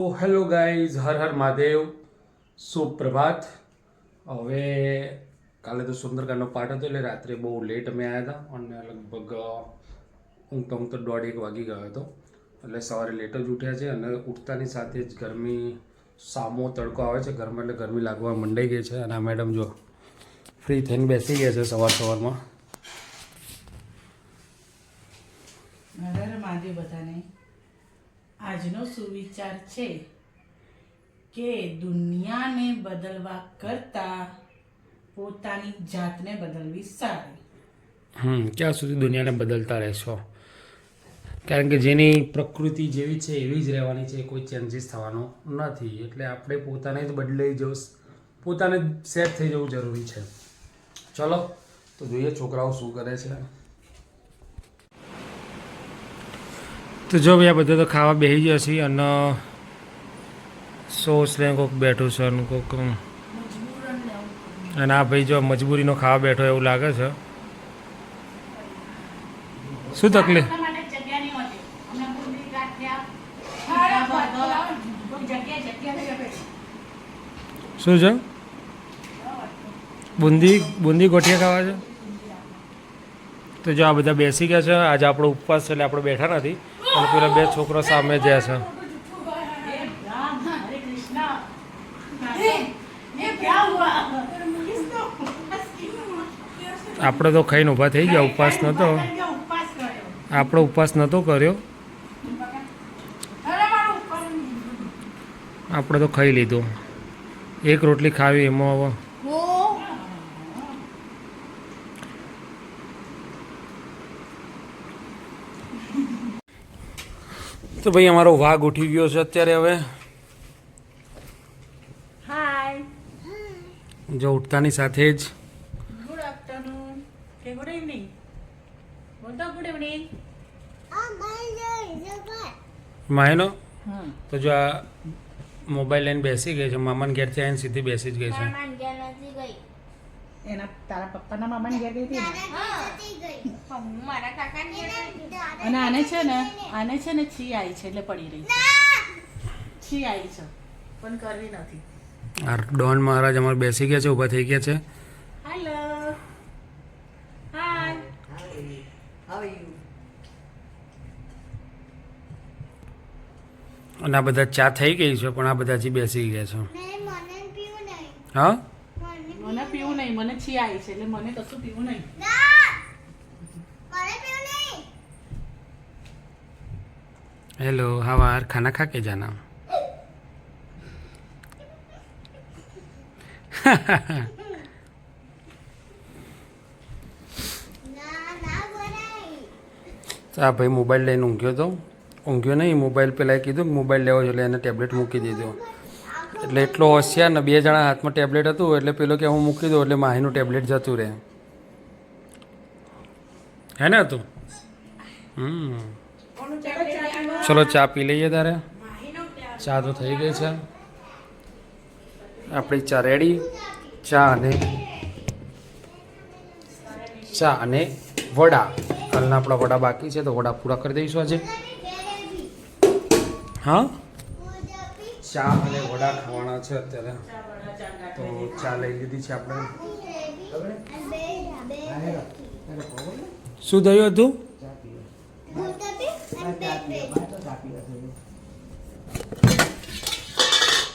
તો hello guys, Har Har Mahadev, સુપ્રભાત. હવે કાલે તો સુંદરકાંડનો પાઠ હતો એટલે રાત્રે બહુ લેટ અમે આવ્યા હતા અને લગભગ ઊંઘતા ઊંઘતા 1:30 વાગી ગયો હતો. એટલે સવારે લેટ જ ઉઠ્યા છે અને ઉઠતાની સાથે જ ગરમી, સામો તડકો આવે છે ઘરમાં એટલે ગરમી લાગવા મંડાઈ ગઈ છે. અને આ મેડમ જો ફ્રી થઈને બેસી ગયા છે સવારમાં. મહાદેવ બધાને આજનો સુવિચાર છે કે દુનિયાને બદલવા કરતા પોતાની જાતને બદલવી સારી. ક્યાં સુધી દુનિયાને બદલતા રહેશો? કારણ કે જેની પ્રકૃતિ જેવી છે એવી જ રહેવાની છે, કોઈ ચેન્જીસ થવાનો નથી. એટલે આપણે પોતાને જ બદલાઈ જવું, પોતાને જ સેટ થઈ જવું જરૂરી છે. ચલો તો જોઈએ છોકરાઓ શું કરે છે. તો જો ભાઈ આ બધા તો ખાવા બેસી ગયા છીએ અને સોસ લઈને કોઈક બેઠું છે અને કોઈક, અને આ ભાઈ જો મજબૂરીનો ખાવા બેઠો એવું લાગે છે. શું તકલીફ? શું છે? બુંદી ગોઠિયા ખાવા છે? તો જો આ બધા બેસી ગયા છે. આજે આપણો ઉપવાસ છે એટલે આપણે બેઠા નથી. અને પેલા બે છોકરા સામે જાય છે. આપણે તો ખાઈને ઊભા થઈ ગયા. ઉપવાસ નહોતો આપણો, ઉપવાસ નહોતો કર્યો. આપણે તો ખાઈ લીધું. એક રોટલી ખાવી એમાં હવે તો ભાઈ અમારો વાઘ ઉઠી ગયો છે અત્યારે. હવે જો ઉઠતાની સાથે જ ગુડ આફ્ટરનૂન કે ગુડ ઇવનિંગ બોલતો. ગુડ ઇવનિંગ માયનો. તો જો આ મોબાઈલ લઈને બેસી ગઈ છે. મામાને ઘેરથી આવીને સીધી બેસી જ ગઈ છે. એના તારા પપ્પાના મામાને ઘેર ગઈ હતી અને આને છે ને છી આવી છે એટલે પડી રહી છે. છી આવી છે પણ કરવી નથી. આ ડોન મહારાજ અમારે બેસી ગયા છે, ઊભા થઈ ગયા છે. Hello, hi, how you. અને આ બધા ચા થઈ ગઈ છે પણ આ બધા હજી બેસી ગયા છે. હા, મને પીવું નહીં, મને છી આવી છે એટલે મને કશું પીવું નહીં. हेलो, हवार खाना खा के जाना. તો આ ભાઈ મોબાઈલ લઈને ઊંઘ્યો તો. ઊંઘ્યો નહીં, મોબાઈલ પહેલાં કીધું કે મોબાઈલ લેવો છે એટલે એને ટેબ્લેટ મૂકી દીધો. એટલે એટલો હોશિયાર ને, બે જણા હાથમાં ટેબ્લેટ હતું એટલે પેલો કે હું મૂકી દઉં એટલે માહીનું ટેબ્લેટ જતું રહે. હે ને હતું? ચલો ચા પી લઈએ તારે. ચા તો થઈ ગઈ છે આપણી. ચા રેડી. ચા અને વડા. કાલના આપણા વડા બાકી છે તો વડા પૂરા કરી દઈશું આજે. હા, ચા અને વડા ખાવાના છે અત્યારે. તો ચા લઈ લીધી છે આપણે. શું થયું હતું?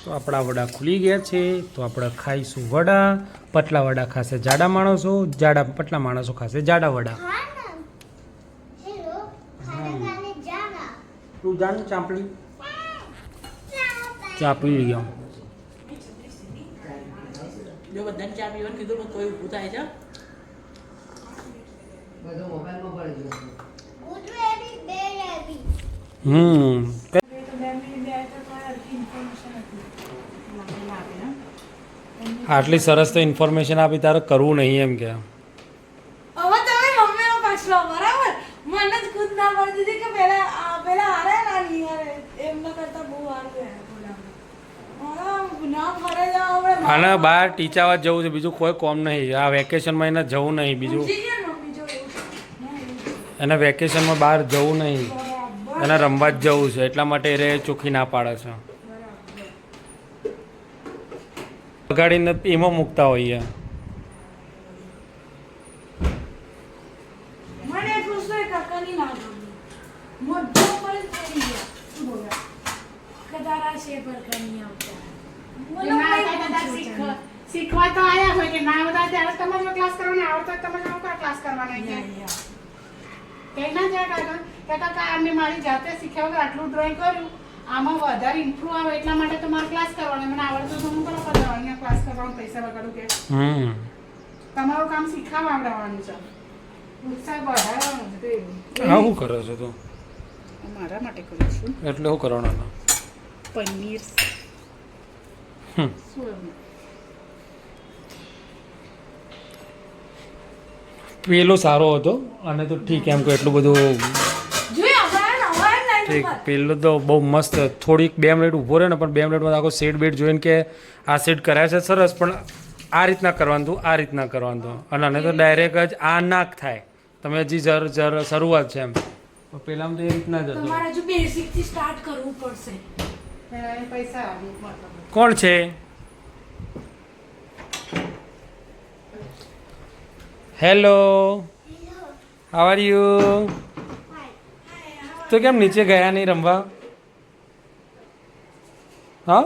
તો આપણા વડા ખુલી ગયા છે. તો આપણે ખાઈશું વડા. પતલા વડા ખાશે જાડા માણસો, પતલા માણસો ખાશે જાડા વડા. તું જાણ ચાંપલી ચા પી ગયો. જો બધાને ચા પીવાનું કીધું પણ કોઈ ઊભું થાય છે. આટલી સરસ તો ઇન્ફોર્મેશન આપી, તારે કરવું નહીં એમ કે. હવે તમે મમ્મીનો પાછલો બરાબર. મને જ ખુદ ના પડતી હતી કે પેલા હારે ના નહીં હારે. એમના કરતા બહુ હારું ના ફરે જાવ. અને બહાર ટીચાવા જવું છે, બીજું કોઈ કોમ નહીં. આ વેકેશનમાં એને જવું નહીં. બીજું એને વેકેશનમાં બહાર જવું નહીં, એને રમવા જ જવું છે. એટલા માટે એ ચોખ્ખી ના પાડે છે. વગાડીને એમાં મૂકતા હોઈએ. મને એટલું શું એ કાકાની ના ગમી. મોઢો પર જ પડી ગયા. શું બોલ્યા? કદારા છે પર કની આવતા. મને શીખવા તો આયા હોય કે ના આવતા ત્યારે તમારો ક્લાસ કરવાનો આવડતો તમારો ક્લાસ કરવાનો કે ના જાય કાકા આમને મારી જાતે શીખ્યા વગર આટલું ડ્રોઈંગ કર્યું આમાં વધારે ઇમ્પ્રૂવ આવે એટલા માટે તો મારે ક્લાસ કરવાનો મને આવડતું તો હું કરો કરવાનું ક્લાસ કરવાનો પૈસા વગાડું કે તમારું કામ શીખવા આવડવાનું છે ઉત્સાહ વધારવાનો છે હા શું કરો છો તું? મારા માટે કરું છું એટલે શું કરવાનું? પનીર હમ. શું પેલો સારો હતો અને તો ઠીક એમ કે એટલું બધું જોઈ આપણે નવા લાઈન ઠીક. ઉપર પેલો તો બહુ મસ્ત થોડીક 2 મિનિટ ઊભો રહે ને પણ 2 મિનિટમાં આખો સેટ બેટ જોઈને કે આ સેટ કરાય છે સરસ પણ આ રીતના કરવાનું હતું આ રીતના કરવાનું હતું અને આને તો ડાયરેક્ટ જ આ નાક થાય તમે હજી શરૂઆત છે એમ પણ પેલામાં તો એ રીતના જ હતું. તમારે જો બેસિક થી સ્ટાર્ટ કરવું પડશે. પૈસા કોણ છે? Hello, how are you? તો કેમ નીચે ગયા નહીં રમવા? હા,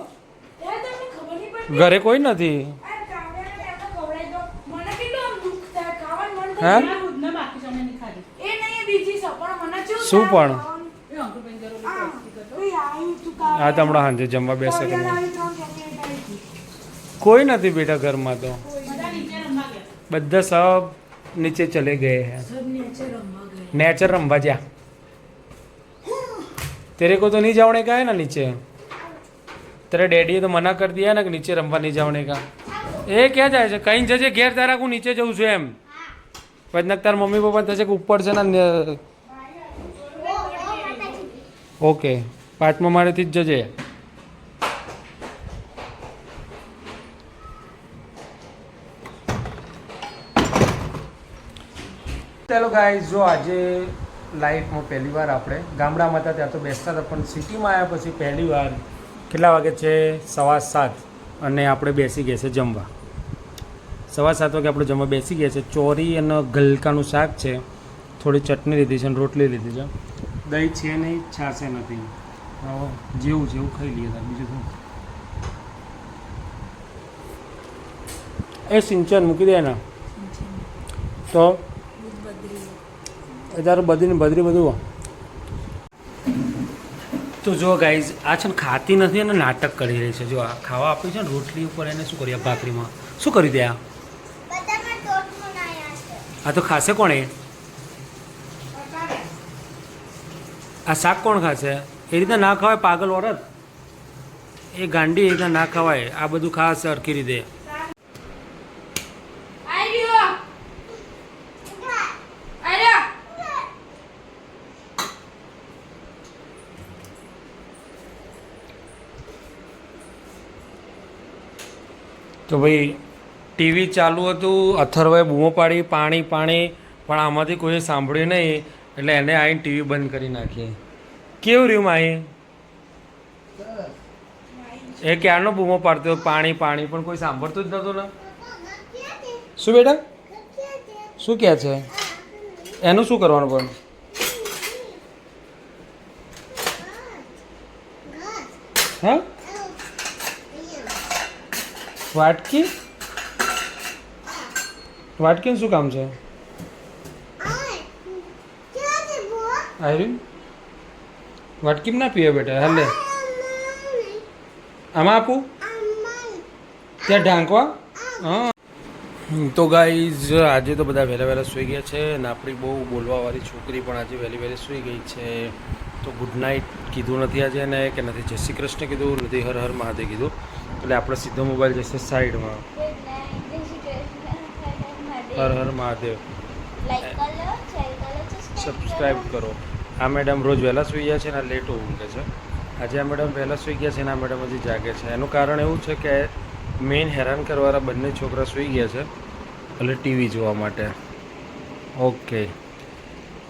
યાર તમને ખબર નહીં પડતી ઘરે કોઈ નથી. આ કાવ્યાને એમને ખવડાવી દો. મને કેટલું આમ દુઃખ થાય ખાવાનું મન હા? થાય દૂધના બાકી છે નહીં ખાધી એ નહીં એ બીજી છે પણ મને કેવું શું થાય પણ? ખાવાનું. એ અંકુર બેન જરૂર આ, ઓય આવ્યું તું કાવ્યા. આ તો હમણાં સાંજે જમવા બેસે કે કાવ્યા નહીં? આવી ત્રણ ચોકલેટ આવી હતી. કોઈ નથી બેટા ઘરમાં તો બધા નીચે રમવા ગયા બધા સબ નીચે ચલે ગए हैं. સબ નીચે રમવા ગયા. नेचर रंबा जा. तेरे को तो नहीं जाने का है ना नीचे. तेरे डैडी तो मना कर दिया ना कि नीचे रंबा नहीं जाने का. એ ક્યાં જાય છે? કઈ જજે ઘેર તારા હું નીચે જઉં છું એમ. પછી તાર મમ્મી પપ્પા થશે કે ઉપર છે ને ઓકે 5મા માળેથી જ જજે. ચાલો ગાઈઝ, જો આજે લાઈફમાં પહેલી વાર આપણે ગામડામાં હતા ત્યાં તો બેસતા હતા પણ સિટીમાં આવ્યા પછી પહેલી વાર કેટલા વાગે છે? 7:15 અને આપણે બેસી ગયા છે જમવા. 7:15 વાગે આપણે જમવા બેસી ગયા છે. ચોરી અને ગલકાનું શાક છે, થોડી ચટણી લીધી છે અને રોટલી લીધી છે. દહીં છે નહીં, છાશે નથી. જેવું જેવું ખાઈ લઈએ તાર બીજું શું. એ સિંચન મૂકી દે ને તો તારું બધી બધું. તો જો ગાઈઝ આ છે ને ખાતી નથી અને નાટક કરી રહી છે. જો આ ખાવા આપ્યું છે ને રોટલી ઉપર એને શું કર્યું? ભાખરીમાં શું કરી દે? આ તો ખાશે કોણ? આ શાક કોણ ખાશે? એ રીતના ના ખવાય પાગલ ઓરત. એ ગાંડી એ રીતના ના ખવાય. આ બધું ખાસ સરખી રીતે. આઈ ગયો. આર્યા. તો ભાઈ ટીવી ચાલુ હતું, અથર્વે બૂમો પાડી પાણી પાણી, પણ આમાંથી કોઈ સાંભળ્યું નહીં એટલે એને આવીને ટીવી બંધ કરી નાખી. કેવું રહ્યું માહી? એ ક્યારનો બૂમો પાડતો પાણી પાણી, પણ કોઈ સાંભળતું જ નહોતું ને. શું બેટા શું કહે છે? એનું શું કરવાનું પણ? હા, વાટકી વાટકીનું શું કામ છે? આવ્યું વાટકીમાં ના પીવે બેટા. હાલે આમાં આપું ત્યાં ઢાંકવા. હા તો ગાઈઝ આજે તો બધા વહેલા સૂઈ ગયા છે અને આપણી બહુ બોલવાવાળી છોકરી પણ આજે વહેલી સૂઈ ગઈ છે. તો ગુડ નાઇટ કીધું નથી આજે એને કે નથી જય શ્રી કૃષ્ણ કીધું, નથી હર હર મહાદેવ કીધું. એટલે આપણે સીધો મોબાઈલ જશે સાઈડમાં. હર હર મહાદેવ. સબસ્ક્રાઈબ કરો. આ મેડમ રોજ વહેલા સૂઈ ગયા છે અને લેટ ઊંઘે છે. આજે આ મેડમ વહેલા સૂઈ ગયા છે અને આ મેડમ હજી જાગે છે. એનું કારણ એવું છે કે મેઇન હેરાન કરવાવાળા બંને છોકરા સૂઈ ગયા છે એટલે ટીવી જોવા માટે. ઓકે.